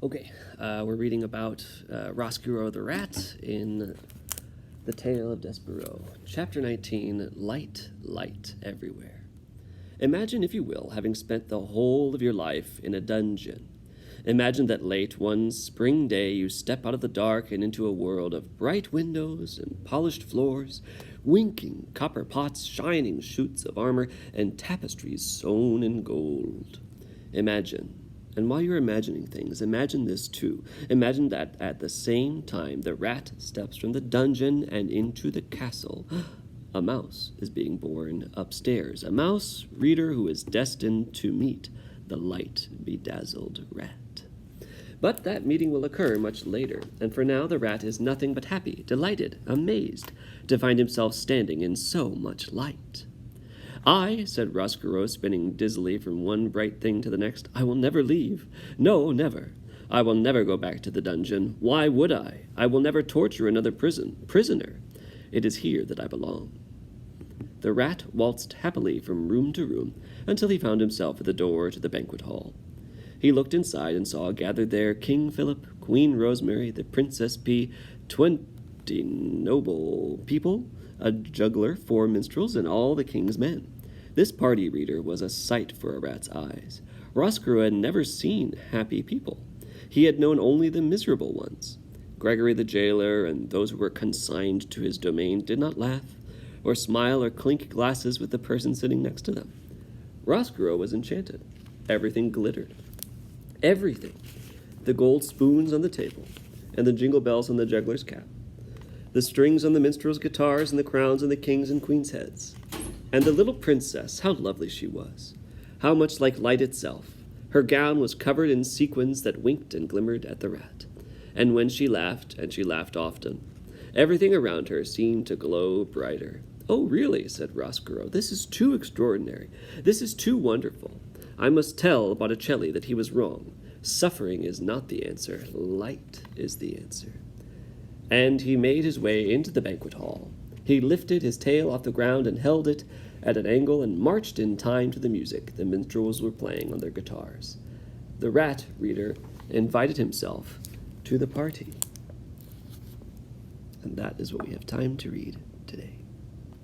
Okay, we're reading about Roscuro the Rat in The Tale of Despereaux, Chapter 19, Light, Light Everywhere. Imagine, if you will, having spent the whole of your life in a dungeon. Imagine that late one spring day you step out of the dark and into a world of bright windows and polished floors, winking copper pots, shining shoots of armor, and tapestries sewn in gold. Imagine. And while you're imagining things, imagine this too. Imagine that at the same time the rat steps from the dungeon and into the castle, a mouse is being born upstairs. A mouse reader who is destined to meet the light-bedazzled rat. But that meeting will occur much later, and for now the rat is nothing but happy, delighted, amazed to find himself standing in so much light. "I," said Roscuro, spinning dizzily from one bright thing to the next, "I will never leave. No, never. I will never go back to the dungeon. Why would I? I will never torture another prisoner. It is here that I belong." The rat waltzed happily from room to room until he found himself at the door to the banquet hall. He looked inside and saw gathered there King Philip, Queen Rosemary, the Princess P, 20 noble people, a juggler, 4 minstrels, and all the king's men. This party, reader, was a sight for a rat's eyes. Roscuro had never seen happy people. He had known only the miserable ones. Gregory the jailer and those who were consigned to his domain did not laugh, or smile, or clink glasses with the person sitting next to them. Roscuro was enchanted. Everything glittered. Everything. The gold spoons on the table, and the jingle bells on the juggler's cap, the strings on the minstrels' guitars, and the crowns on the king's and queen's heads. And the little princess, how lovely she was, how much like light itself. Her gown was covered in sequins that winked and glimmered at the rat. And when she laughed, and she laughed often, everything around her seemed to glow brighter. "Oh, really," said Roscuro, "this is too extraordinary. This is too wonderful. I must tell Botticelli that he was wrong. Suffering is not the answer. Light is the answer." And he made his way into the banquet hall. He lifted his tail off the ground and held it at an angle and marched in time to the music the minstrels were playing on their guitars. The rat, reader, invited himself to the party. And that is what we have time to read today.